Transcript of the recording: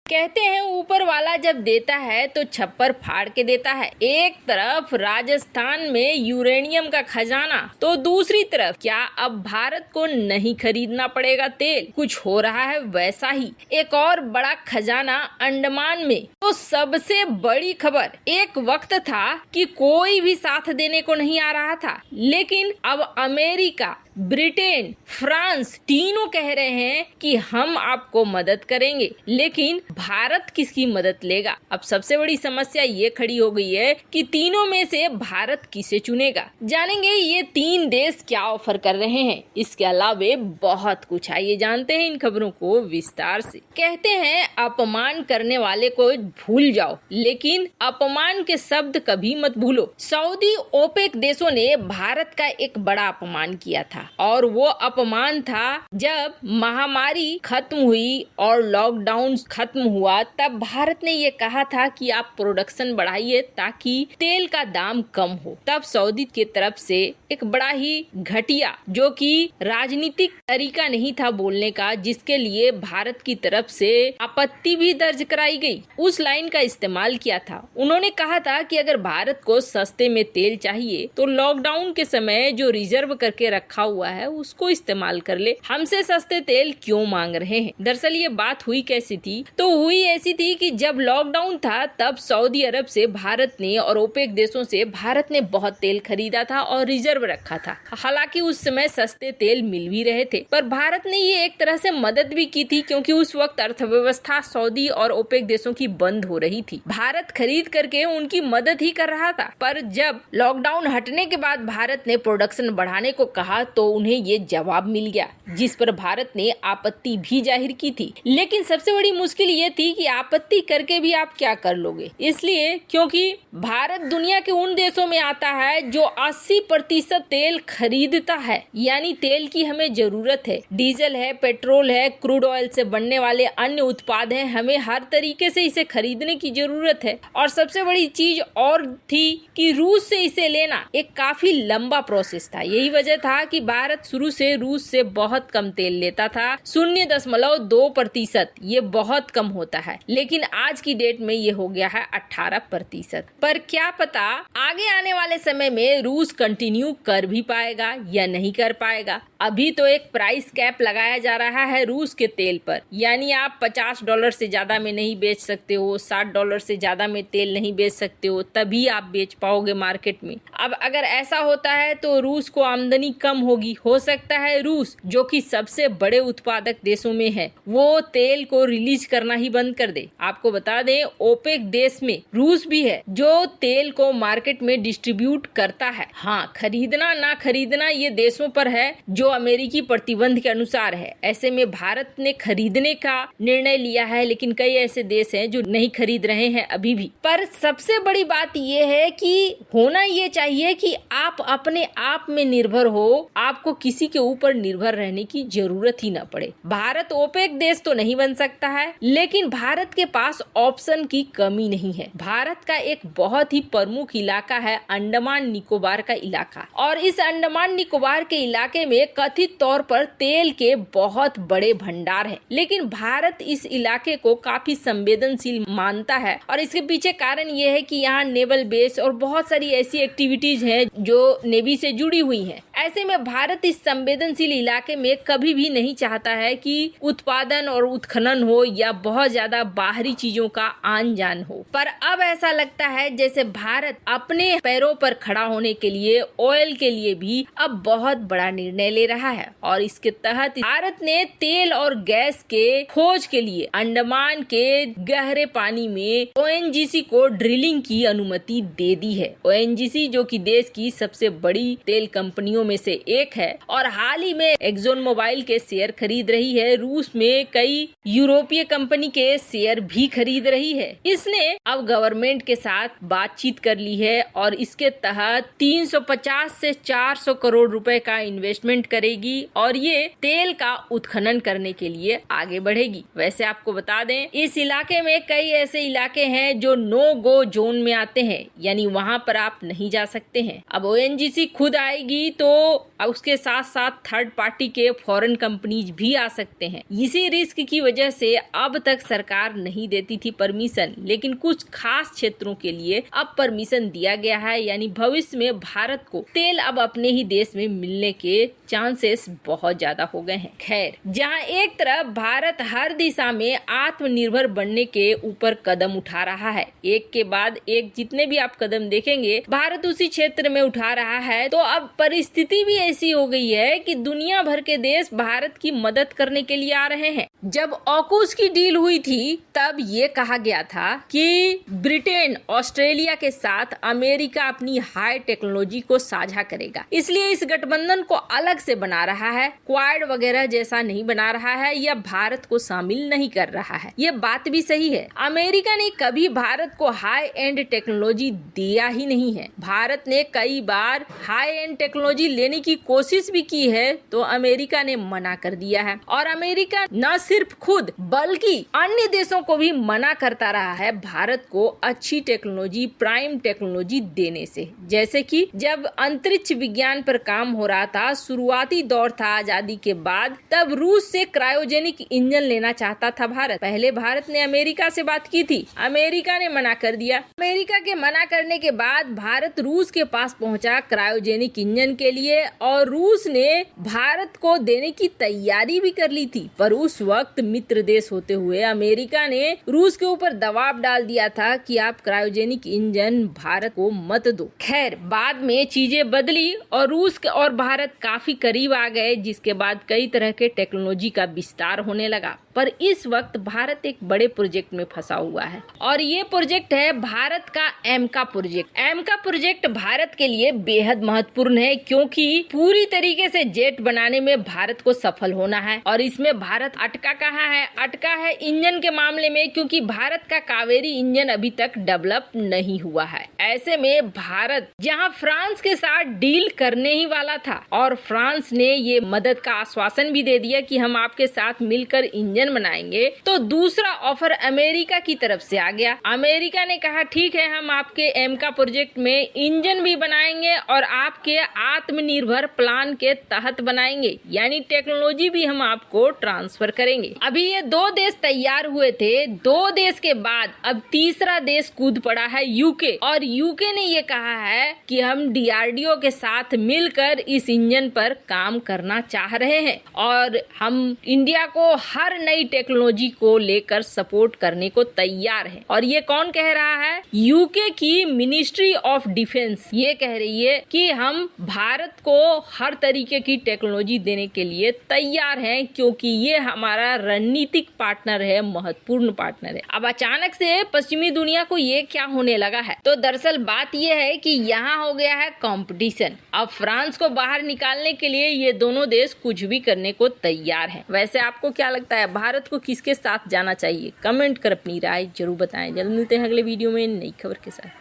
कहते हैं ऊपर वाला जब देता है तो छप्पर फाड़ के देता है। एक तरफ राजस्थान में यूरेनियम का खजाना, तो दूसरी तरफ क्या अब भारत को नहीं खरीदना पड़ेगा तेल? कुछ हो रहा है वैसा ही। एक और बड़ा खजाना अंडमान में। तो सबसे बड़ी खबर, एक वक्त था कि कोई भी साथ देने को नहीं आ रहा था, लेकिन अब अमेरिका, ब्रिटेन, फ्रांस तीनों कह रहे हैं कि हम आपको मदद करेंगे, लेकिन भारत किसकी मदद लेगा? अब सबसे बड़ी समस्या ये खड़ी हो गई है कि तीनों में से भारत किसे चुनेगा। जानेंगे ये तीन देश क्या ऑफर कर रहे हैं। इसके अलावा बहुत कुछ, आइए जानते हैं इन खबरों को विस्तार से। कहते हैं अपमान करने वाले को भूल जाओ, लेकिन अपमान के शब्द कभी मत भूलो। सऊदी ओपेक देशों ने भारत का एक बड़ा अपमान किया था, और वो अपमान था जब महामारी खत्म हुई और लॉकडाउन खत्म हुआ, तब भारत ने ये कहा था कि आप प्रोडक्शन बढ़ाइए ताकि तेल का दाम कम हो। तब सऊदी की तरफ से एक बड़ा ही घटिया, जो कि राजनीतिक तरीका नहीं था बोलने का, जिसके लिए भारत की तरफ से आपत्ति भी दर्ज कराई गई, उस लाइन का इस्तेमाल किया था। उन्होंने कहा था कि अगर भारत को सस्ते में तेल चाहिए तो लॉकडाउन के समय जो रिजर्व करके रखा हुआ है उसको इस्तेमाल कर ले, हमसे सस्ते तेल क्यों मांग रहे हैं। दरअसल ये बात हुई कैसी थी? तो हुई ऐसी थी कि जब लॉकडाउन था तब सऊदी अरब से भारत ने और ओपेक देशों से भारत ने बहुत तेल खरीदा था और रिजर्व रखा था। हालांकि उस समय सस्ते तेल मिल भी रहे थे, पर भारत ने ये एक तरह से मदद भी की थी, क्योंकि उस वक्त अर्थव्यवस्था सऊदी और ओपेक देशों की बंद हो रही थी। भारत खरीद करके उनकी मदद ही कर रहा था। पर जब लॉकडाउन हटने के बाद भारत ने प्रोडक्शन बढ़ाने को कहा तो उन्हें ये जवाब मिल गया, जिस पर भारत ने आपत्ति भी जाहिर की थी। लेकिन सबसे बड़ी मुश्किल ये थी कि आपत्ति करके भी आप क्या कर लोगे, इसलिए क्योंकि भारत दुनिया के उन देशों में आता है जो 80% तेल खरीदता है, यानी तेल की हमें जरूरत है। डीजल है, पेट्रोल है, क्रूड ऑयल से बनने वाले अन्य उत्पाद हैं, हमें हर तरीके से इसे खरीदने की जरूरत है। और सबसे बड़ी चीज और थी कि रूस से इसे लेना एक काफी लंबा प्रोसेस था। यही वजह था कि भारत शुरू से रूस से बहुत कम तेल लेता था, 0.2%। ये बहुत कम होता है, लेकिन आज की डेट में ये हो गया है 18%। पर क्या पता आगे आने वाले समय में रूस कंटिन्यू कर भी पाएगा या नहीं कर पाएगा। अभी तो एक प्राइस कैप लगाया जा रहा है रूस के तेल पर, यानी आप $50 से ज्यादा में नहीं बेच सकते हो, $60 से ज्यादा में तेल नहीं बेच सकते हो, तभी आप बेच पाओगे मार्केट में। अब अगर ऐसा होता है तो रूस को आमदनी कम होगी। हो सकता है रूस, जो कि सबसे बड़े उत्पादक देशों में है, वो तेल को रिलीज करना ही बंद कर दे। आपको बता दें ओपेक देश में रूस भी है जो तेल को मार्केट में डिस्ट्रीब्यूट करता है। हाँ, खरीदना ना खरीदना ये देशों पर है, जो अमेरिकी प्रतिबंध के अनुसार है। ऐसे में भारत ने खरीदने का निर्णय लिया है, लेकिन कई ऐसे देश हैं जो नहीं खरीद रहे हैं अभी भी। पर सबसे बड़ी बात ये है कि होना ये चाहिए कि आप अपने आप में निर्भर हो, आपको किसी के ऊपर निर्भर रहने की जरूरत ही ना पड़े। भारत ओपेक देश तो नहीं बन सकता है, लेकिन भारत के पास ऑप्शन की कमी नहीं है। भारत का एक बहुत ही प्रमुख इलाका है अंडमान निकोबार का इलाका, और इस अंडमान निकोबार के इलाके में कथित तौर पर तेल के बहुत बड़े भंडार हैं। लेकिन भारत इस इलाके को काफी संवेदनशील मानता है, और इसके पीछे कारण ये है कि यहाँ नेवल बेस और बहुत सारी ऐसी एक्टिविटीज हैं जो नेवी से जुड़ी हुई हैं। ऐसे में भारत इस संवेदनशील इलाके में कभी भी नहीं चाहता है कि उत्पादन और उत्खनन हो या बहुत ज्यादा बाहरी चीजों का आन जान हो। पर अब ऐसा लगता है जैसे भारत अपने पैरों पर खड़ा होने के लिए ऑयल के लिए भी अब बहुत बड़ा निर्णय ले रहा है, और इसके तहत भारत ने तेल और गैस के खोज के लिए अंडमान के गहरे पानी में ओएनजीसी को ड्रिलिंग की अनुमति दे दी है। ओएनजीसी जो कि देश की सबसे बड़ी तेल कंपनियों में से एक है, और हाल ही में एक्सोन मोबाइल के शेयर खरीद रही है। रूस में कई यूरोपीय कंपनी के शेयर भी खरीद रही है। इसने अब गवर्नमेंट के साथ बातचीत कर ली है, और इसके तहत 350 से 400 करोड़ रुपए का इन्वेस्टमेंट करेगी, और ये तेल का उत्खनन करने के लिए आगे बढ़ेगी। वैसे आपको बता दें, इस इलाके में कई ऐसे इलाके हैं जो नो गो जोन में आते हैं, यानी वहाँ पर आप नहीं जा सकते हैं। अब ओएनजीसी खुद आएगी तो उसके साथ साथ थर्ड पार्टी के फॉरेन कंपनीज भी आ सकते हैं। इसी रिस्क की वजह से अब तक सरकार नहीं देती थी परमिशन, लेकिन कुछ खास क्षेत्रों के लिए अब परमिशन दिया गया है। यानी भविष्य में भारत को तेल अब अपने ही देश में मिलने के चांसेस बहुत ज्यादा हो गए हैं। खैर, जहां एक तरफ भारत हर दिशा में आत्मनिर्भर बनने के ऊपर कदम उठा रहा है, एक के बाद एक जितने भी आप कदम देखेंगे भारत उसी क्षेत्र में उठा रहा है, तो अब परिस्थिति भी ऐसी हो गई है कि दुनिया भर के देश भारत की मदद करने के लिए आ रहे हैं। जब ऑकूस की डील हुई थी तब ये कहा गया था कि ब्रिटेन ऑस्ट्रेलिया के साथ अमेरिका अपनी हाई टेक्नोलॉजी को साझा करेगा, इसलिए इस गठबंधन को अलग से बना रहा है, क्वाड वगैरह जैसा नहीं बना रहा है या भारत को शामिल नहीं कर रहा है। ये बात भी सही है। अमेरिका ने कभी भारत को हाई एंड टेक्नोलॉजी दिया ही नहीं है। भारत ने कई बार हाई एंड टेक्नोलॉजी लेने की कोशिश भी की है तो अमेरिका ने मना कर दिया है, और अमेरिका न सिर्फ खुद बल्कि अन्य देशों को भी मना करता रहा है भारत को अच्छी टेक्नोलॉजी, प्राइम टेक्नोलॉजी देने से। जैसे कि जब अंतरिक्ष विज्ञान पर काम हो रहा था, शुरुआती दौर था आजादी के बाद, तब रूस से क्रायोजेनिक इंजन लेना चाहता था भारत। पहले भारत ने अमेरिका से बात की थी, अमेरिका ने मना कर दिया। अमेरिका के मना करने के बाद भारत रूस के पास पहुंचा क्रायोजेनिक इंजन के लिए, और रूस ने भारत को देने की तैयारी भी कर ली थी। पर उस वक्त मित्र देश होते हुए अमेरिका ने रूस के ऊपर दबाव डाल दिया था कि आप क्रायोजेनिक इंजन भारत को मत दो। खैर, बाद में चीजें बदली और रूस और भारत काफी करीब आ गए, जिसके बाद कई तरह के टेक्नोलॉजी का विस्तार होने लगा। पर इस वक्त भारत एक बड़े प्रोजेक्ट में फंसा हुआ है, और ये प्रोजेक्ट है भारत का एमका प्रोजेक्ट। एमका प्रोजेक्ट भारत के लिए बेहद महत्वपूर्ण है, क्योंकि पूरी तरीके से जेट बनाने में भारत को सफल होना है। और इसमें भारत अटका कहाँ है? अटका है इंजन के मामले में, क्योंकि भारत का कावेरी इंजन अभी तक डेवलप नहीं हुआ है। ऐसे में भारत जहां फ्रांस के साथ डील करने ही वाला था, और फ्रांस ने ये मदद का आश्वासन भी दे दिया कि हम आपके साथ मिलकर इंजन बनाएंगे, तो दूसरा ऑफर अमेरिका की तरफ से आ गया। अमेरिका ने कहा ठीक है, हम आपके एमका प्रोजेक्ट में इंजन भी बनाएंगे और आपके आत्मनिर्भर प्लान के तहत बनाएंगे, यानी टेक्नोलॉजी भी हम आपको ट्रांसफर करेंगे। अभी ये दो देश तैयार हुए थे, दो देश के बाद अब तीसरा देश कूद पड़ा है यूके, और यूके ने ये कहा है कि हम डीआरडीओ के साथ मिलकर इस इंजन पर काम करना चाह रहे हैं, और हम इंडिया को हर नई टेक्नोलॉजी को लेकर सपोर्ट करने को तैयार है। और ये कौन कह रहा है? यूके की मिनिस्ट्री ऑफ डिफेंस ये कह रही है कि हम भारत को हर तरीके की टेक्नोलॉजी देने के लिए तैयार हैं, क्योंकि ये हमारा रणनीतिक पार्टनर है, महत्वपूर्ण पार्टनर है। अब अचानक से पश्चिमी दुनिया को ये क्या होने लगा है? तो दरअसल बात ये है कि यहाँ हो गया है कंपटीशन। अब फ्रांस को बाहर निकालने के लिए ये दोनों देश कुछ भी करने को तैयार है। वैसे आपको क्या लगता है, भारत को किसके साथ जाना चाहिए? कमेंट कर अपनी राय जरूर बताएं। जल्द मिलते हैं अगले वीडियो में नई खबर के साथ।